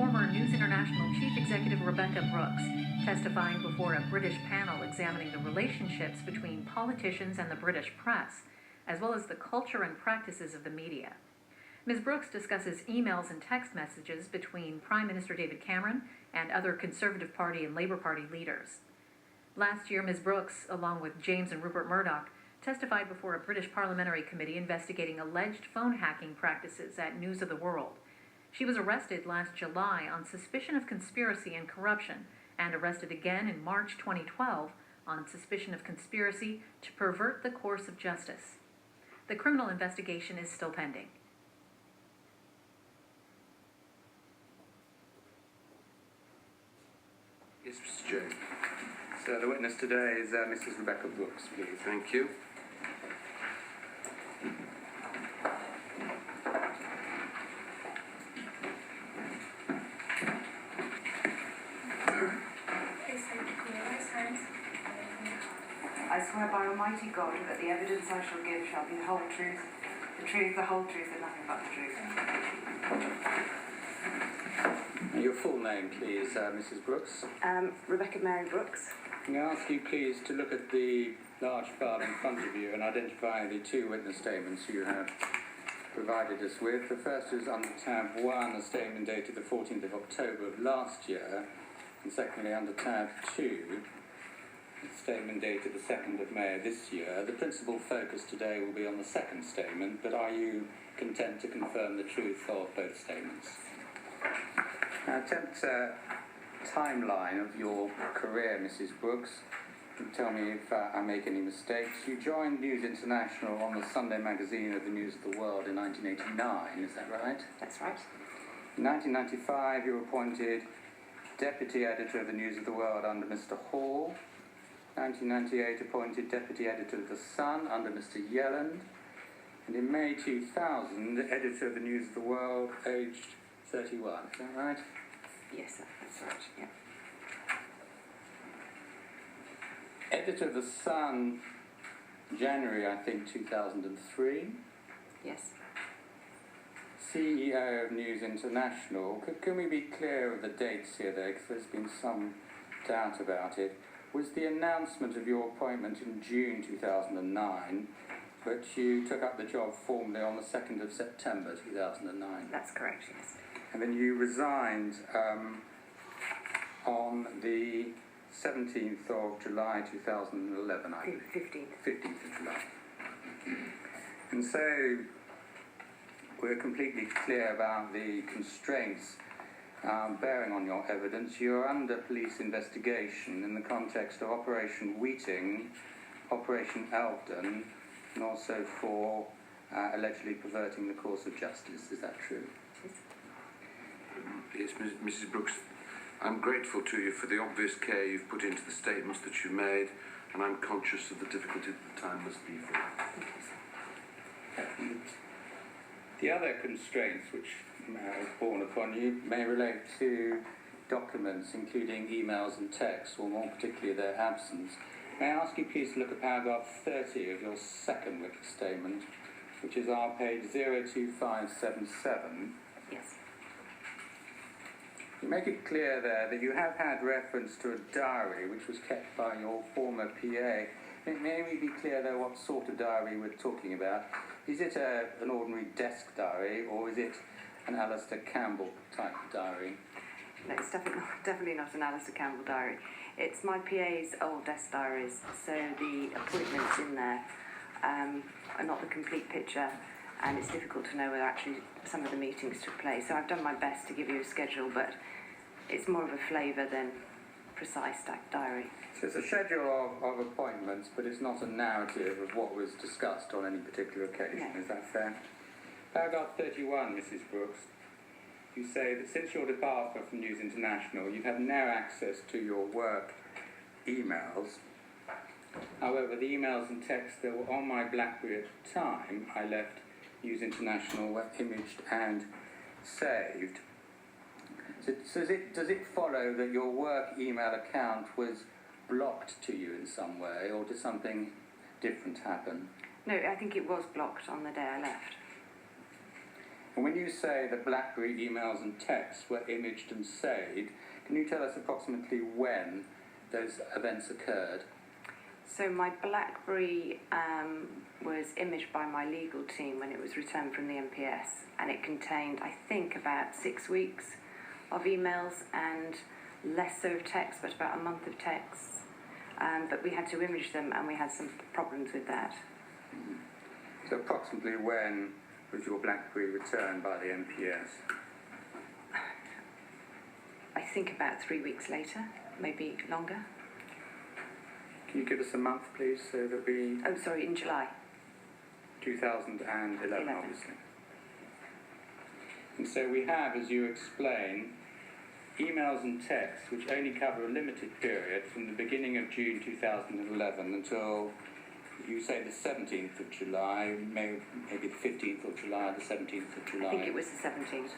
former News International Chief Executive Rebekay Brooks, testifying before a British panel examining the relationships between politicians and the British press, as well as the culture and practices of the media. Ms. Brooks discusses emails and text messages between Prime Minister David Cameron and other Conservative Party and Labour Party leaders. Last year, Ms. Brooks, along with James and Rupert Murdoch, testified before a British parliamentary committee investigating alleged phone hacking practices at News of the World. She was arrested last July on suspicion of conspiracy and corruption, and arrested again in March 2012 on suspicion of conspiracy to pervert the course of justice. The criminal investigation is still pending. Yes, Mr. James. So the witness today is Mrs. Rebekay Brooks, please. Thank you. I swear by Almighty God that the evidence I shall give shall be the whole truth, the truth, the whole truth, and nothing but the truth. Your full name, please, Mrs. Brooks. Rebekay Mary BROOKS. Can I ask you, please, to look at the large file in front of you and identify the two witness statements you have provided us with. The first is under tab 1, a statement dated the 14th of October of last year, and secondly, under tab 2, a statement dated the 2nd of May of this year. The principal focus today will be on the second statement, but are you content to confirm the truth of both statements? Now, attempt a timeline of your career, Mrs. Brooks. Tell me if I make any mistakes. You joined News International on the Sunday magazine of the News of the World in 1989, is that right? That's right. In 1995, you were appointed Deputy Editor of the News of the World under Mr. Hall. 1998, appointed Deputy Editor of The Sun under Mr. Yelland. And in May 2000, Editor of the News of the World, aged 31, is that right? Yes, that's right, yeah. Editor of The Sun, January, I think, 2003. Yes. CEO of News International. Can we be clear of the dates here, though, because there's been some doubt about it. Was the announcement of your appointment in June 2009, but you took up the job formally on the 2nd of September 2009? That's correct, yes. And then you resigned on the 17th of July 2011, I believe. 15th of July. And so we're completely clear about the constraints bearing on your evidence. You're under police investigation in the context of Operation Wheating, Operation Elfden, and also for allegedly perverting the course of justice. Is that true? Yes, Mrs. Brooks. I'm grateful to you for the obvious care you've put into the statements that you made, and I'm conscious of the difficulty that the time must be for you. The other constraints which are borne upon you may relate to documents, including emails and texts, or more particularly their absence. May I ask you please to look at paragraph 30 of your second witness statement, which is our page 02577. Yes. You make it clear there that you have had reference to a diary which was kept by your former PA. May we be clear, though, what sort of diary we're talking about? Is it an ordinary desk diary, or is it an Alistair Campbell type of diary? No, it's definitely not an Alistair Campbell diary. It's my PA's old desk diaries, so the appointments in there are not the complete picture, and it's difficult to know whether actually some of the meetings took place. So I've done my best to give you a schedule, but it's more of a flavour than precise diary. So it's a schedule of appointments, but it's not a narrative of what was discussed on any particular occasion. No. Is that fair? Paragraph 31, Mrs. Brooks. You say that since your departure from News International, you've had no access to your work emails. However, the emails and texts that were on my BlackBerry at the time I left News International were imaged and saved. So does it follow that your work email account was blocked to you in some way, or did something different happen? No, I think it was blocked on the day I left. And when you say that BlackBerry emails and texts were imaged and saved, can you tell us approximately when those events occurred? So my BlackBerry was imaged by my legal team when it was returned from the MPS, and it contained, I think, about 6 weeks of emails and less so of text, but about a month of texts. But we had to image them, and we had some problems with that. So approximately when was your BlackBerry returned by the MPS? I think about 3 weeks later, maybe longer. Can you give us a month, please, so that we... Oh, sorry, in July. 2011, obviously. And so we have, as you explain, emails and texts which only cover a limited period from the beginning of June 2011 until, you say, the 17th of July, maybe the 15th of July, the 17th of July. I think it was the 17th.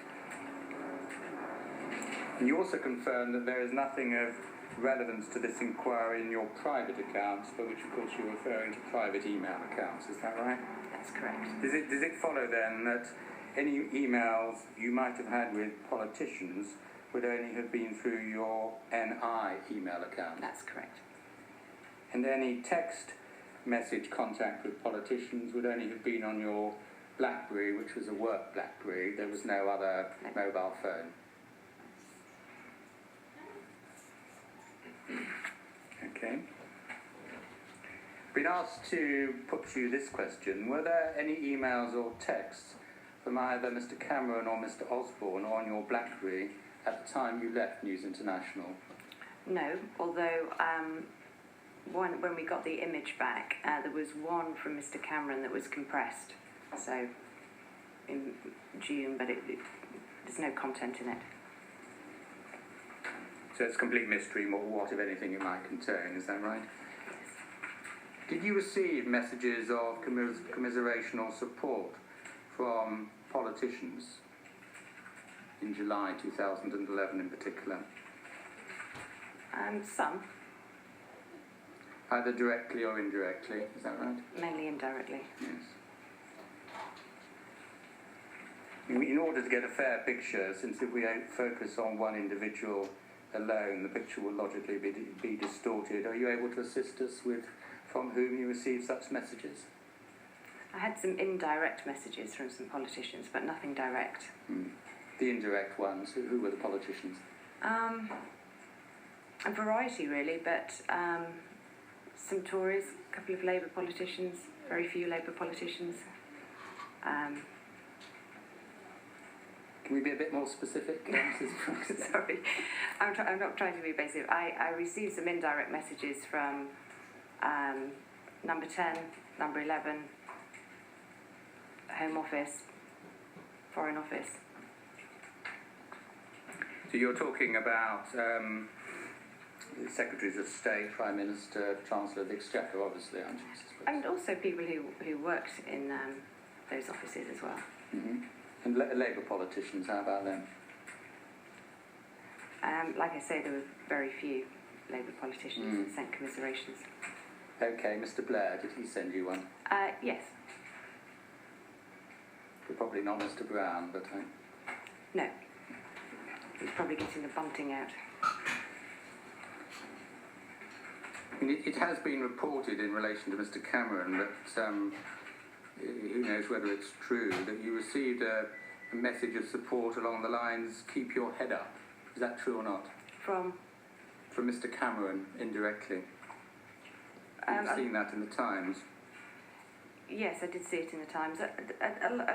And you also confirm that there is nothing of relevance to this inquiry in your private accounts, for which, of course, you're referring to private email accounts. Is that right? That's correct. Does it follow, then, that any emails you might have had with politicians would only have been through your NI email account? That's correct. And any text message contact with politicians would only have been on your BlackBerry, which was a work BlackBerry. There was no other mobile phone. Okay. Been asked to put to you this question. Were there any emails or texts from either Mr. Cameron or Mr. Osborne on your BlackBerry at the time you left News International? No, although when we got the image back, there was one from Mr. Cameron that was compressed, so in June, but there's no content in it. So it's a complete mystery what, if anything, it might contain, is that right? Did you receive messages of commiseration or support from politicians in July 2011 in particular? Some. Either directly or indirectly, is that right? Mainly indirectly. Yes. In order to get a fair picture, since if we focus on one individual alone, the picture will logically be distorted. Are you able to assist us with from whom you received such messages? I had some indirect messages from some politicians, but nothing direct. The indirect ones, who were the politicians? A variety, really, but some Tories, a couple of Labour politicians, very few Labour politicians. Can we be a bit more specific, Mrs. Brooks? Sorry, I'm not trying to be evasive. I received some indirect messages from number 10, number 11, Home Office, Foreign Office. So you're talking about Secretaries of State, Prime Minister, Chancellor of the Exchequer, obviously, aren't you, Mrs. Brooks? And also people who worked in those offices as well. Mm-hmm. And Labour politicians, how about them? Like I say, there were very few Labour politicians that sent commiserations. Okay, Mr. Blair, did he send you one? Yes. Probably not Mr. Brown, but... No. He's probably getting the bunting out. It has been reported in relation to Mr. Cameron that, who knows whether it's true, that you received a message of support along the lines, keep your head up. Is that true or not? From Mr. Cameron, indirectly. You've seen that in the Times. Yes, I did see it in the Times.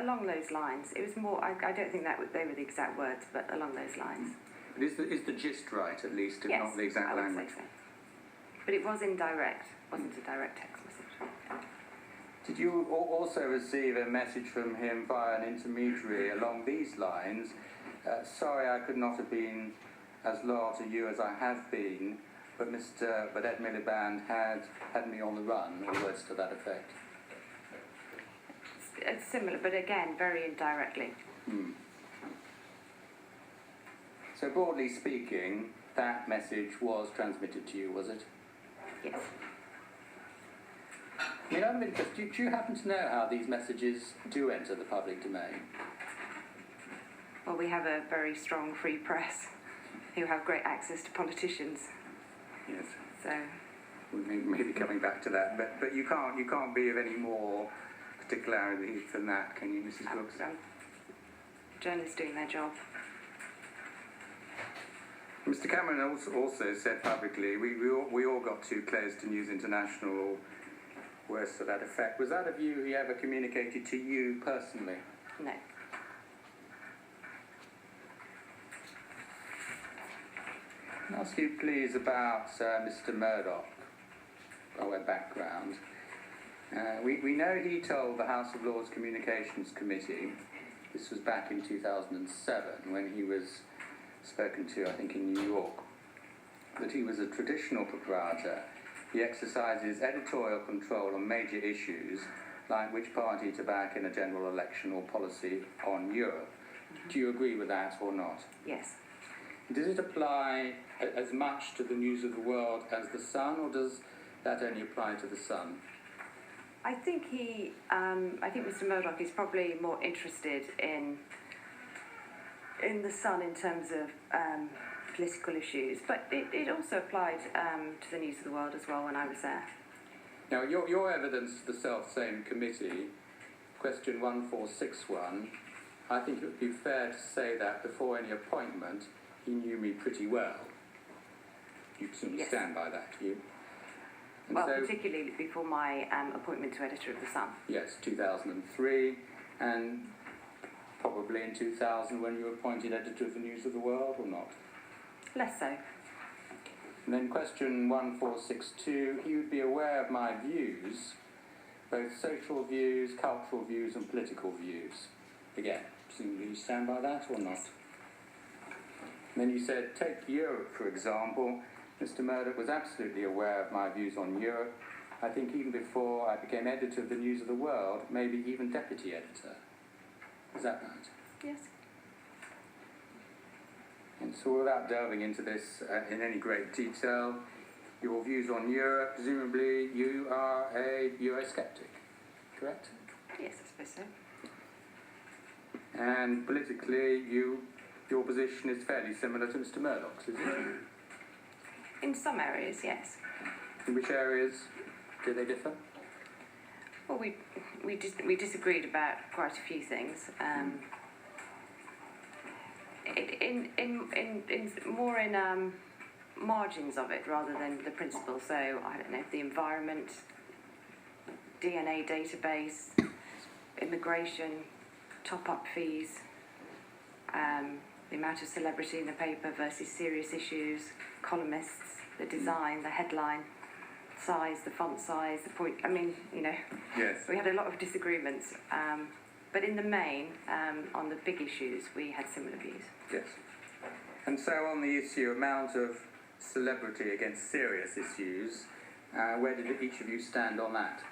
Along those lines. It was more, I don't think they were the exact words, but along those lines. But is the gist right, at least, if Yes, not the exact I would language? say so. But it was indirect. It wasn't a direct text message. Did you also receive a message from him via an intermediary along these lines? Sorry I could not have been as loyal to you as I have been, but Ed Miliband had me on the run, or words to that effect. It's similar, but again, very indirectly. So broadly speaking, that message was transmitted to you, was it? Yes. I mean, I'm interested, do you happen to know how these messages do enter the public domain? Well, we have a very strong free press who have great access to politicians. Yes. So We may be coming back to that, but you can't be of any more particularity than that, can you, Mrs. Brooks? journalists doing their job. Mr. Cameron also said publicly, we all got too close to News International, or worse to that effect. Was that a view he ever communicated to you personally? No. Can I ask you, please, about Mr. Murdoch, our background. We know he told the House of Lords Communications Committee, this was back in 2007, when he was spoken to, I think, in New York, that he was a traditional proprietor. He exercises editorial control on major issues, like which party to back in a general election or policy on Europe. Do you agree with that or not? Yes. Does it apply as much to the News of the World as the Sun, or does that only apply to the Sun? I think Mr. Murdoch is probably more interested in the Sun in terms of political issues, but it also applied to the News of the World as well when I was there. Now, your evidence to the self-same committee, question 1461, I think it would be fair to say that before any appointment, he knew me pretty well. You certainly Yes. stand by that, do you? And Well, so, particularly before my appointment to editor of The Sun. yes, 2003, and probably in 2000 when you were appointed editor of the News of the World, or not? Less so. And then question 1462, he would be aware of my views, both social views, cultural views and political views. Again, presumably you stand by that or not? And then you said, take Europe for example. Mr. Murdoch was absolutely aware of my views on Europe. I think even before I became editor of the News of the World, maybe even deputy editor. Is that right? Yes. And so without delving into this in any great detail, your views on Europe, presumably you are a Eurosceptic, correct? Yes, I suppose so. And politically, your position is fairly similar to Mr. Murdoch's, is it? In some areas, yes. In which areas do they differ? Well, we disagreed about quite a few things. More in margins of it rather than the principle. So I don't know, the environment, DNA database, immigration, top-up fees, the amount of celebrity in the paper versus serious issues, columnists, the design, the headline, size, the font size, the point. I mean, Yes. we had a lot of disagreements. But in the main, on the big issues, we had similar views. Yes. And so on the issue, amount of celebrity against serious issues, where did each of you stand on that?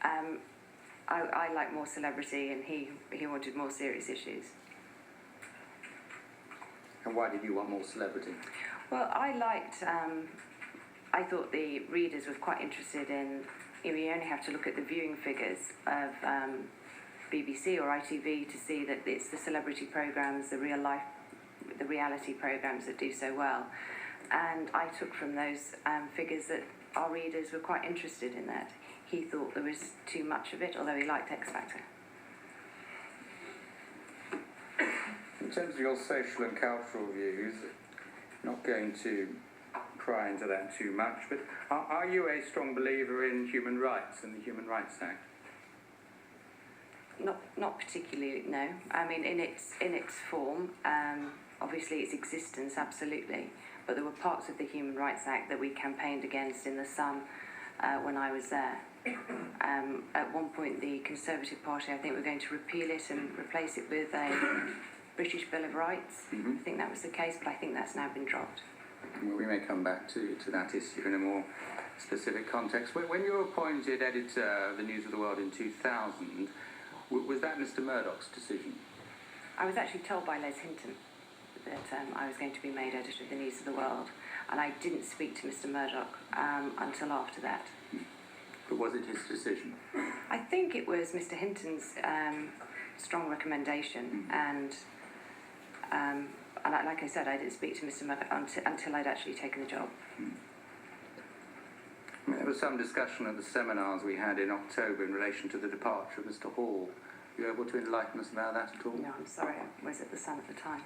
I like more celebrity, and he wanted more serious issues. And why did you want more celebrity? Well, I thought the readers were quite interested in, you only have to look at the viewing figures of BBC or ITV to see that it's the celebrity programmes, the reality programmes that do so well. And I took from those figures that our readers were quite interested in that. He thought there was too much of it, although he liked X Factor. In terms of your social and cultural views, not going to pry into that too much, but are you a strong believer in human rights and the Human Rights Act? Not particularly, no. I mean, in its form, obviously its existence, absolutely. But there were parts of the Human Rights Act that we campaigned against in The Sun when I was there. At one point, the Conservative Party, I think, were going to repeal it and replace it with a British Bill of Rights. I think that was the case, but I think that's now been dropped. Well, we may come back to that issue in a more specific context. When you were appointed editor of the News of the World in 2000, was that Mr. Murdoch's decision? I was actually told by Les Hinton that I was going to be made editor of the News of the World, and I didn't speak to Mr. Murdoch until after that. But was it his decision? I think it was Mr. Hinton's strong recommendation, and And like I said, I didn't speak to Mr. Murdoch until I'd actually taken the job. I mean, there was some discussion at the seminars we had in October in relation to the departure of Mr. Hall. Are you able to enlighten us about that at all? No, I'm sorry, I was at the Sun at the time.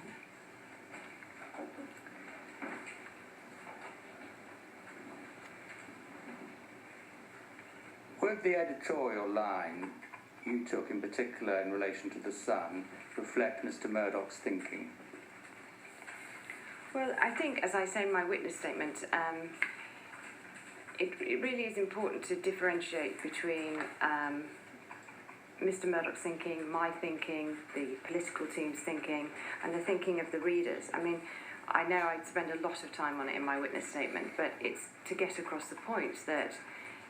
Would the editorial line you took in particular in relation to the Sun reflect Mr. Murdoch's thinking? Well, I think, as I say in my witness statement, it really is important to differentiate between Mr. Murdoch's thinking, my thinking, the political team's thinking, and the thinking of the readers. I mean, I know I'd spend a lot of time on it in my witness statement, but it's to get across the point that,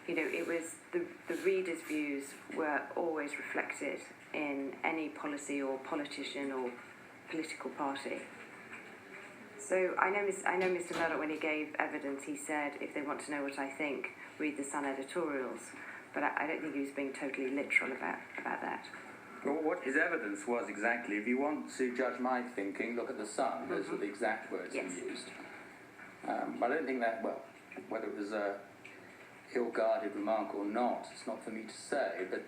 you know, it was the readers' views were always reflected in any policy or politician or political party. So I know Mr. Murdoch, when he gave evidence, he said, if they want to know what I think, read the Sun editorials. But I don't think he was being totally literal about that. Well, what his evidence was exactly, if you want to judge my thinking, look at the Sun. Those were the exact words Yes. he used. I don't think that, well, whether it was a ill-guarded remark or not, it's not for me to say, but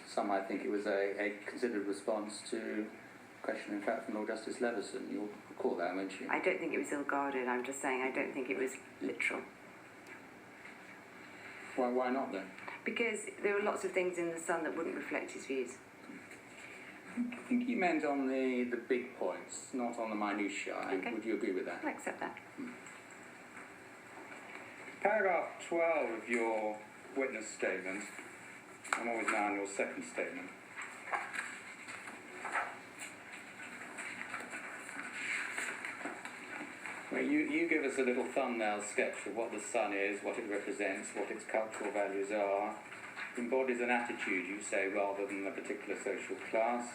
some might think it was a considered response to a question, in fact, from Lord Justice Leveson. You'll recall that, won't you? I don't think it was ill-guarded. I'm just saying I don't think it was literal. Why not then? Because there were lots of things in the Sun that wouldn't reflect his views. I think he meant on the big points, not on the minutiae. Okay. Would you agree with that? I'll accept that. Paragraph 12 of your witness statement, I'm always now on your second statement. Well, you give us a little thumbnail sketch of what the Sun is, what it represents, what its cultural values are. It embodies an attitude, you say, rather than a particular social class,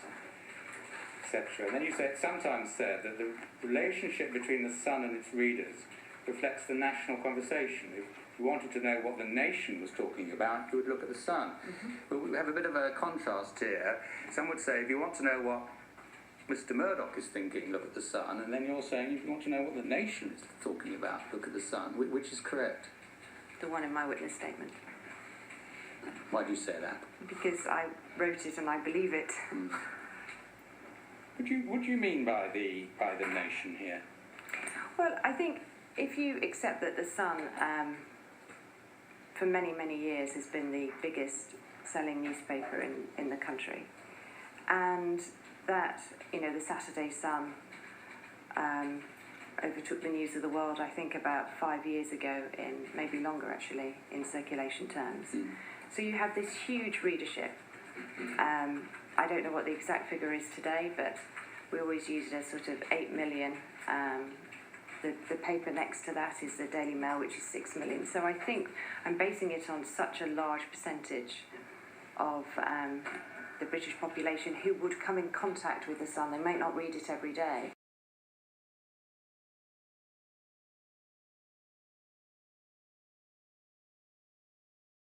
etc. And then you say it's sometimes said that the relationship between the Sun and its readers reflects the national conversation. If you wanted to know what the nation was talking about, you would look at the Sun. But we have a bit of a contrast here. Some would say if you want to know what Mr. Murdoch is thinking, look at the Sun, and then you're saying if you want to know what the nation is talking about, look at the Sun. Which is correct? The one in my witness statement. Why do you say that? Because I wrote it and I believe it. What do you mean by the nation here? Well, I think if you accept that the Sun, for many, many years, has been the biggest selling newspaper in the country, and that, you know, the Saturday Sun overtook the News of the World, I think, about 5 years ago, in maybe longer actually, in circulation terms. So you have this huge readership. I don't know what the exact figure is today, but we always use it as sort of 8 million. The paper next to that is the Daily Mail, which is 6 million. So I think I'm basing it on such a large percentage of the British population who would come in contact with the Sun. They may not read it every day,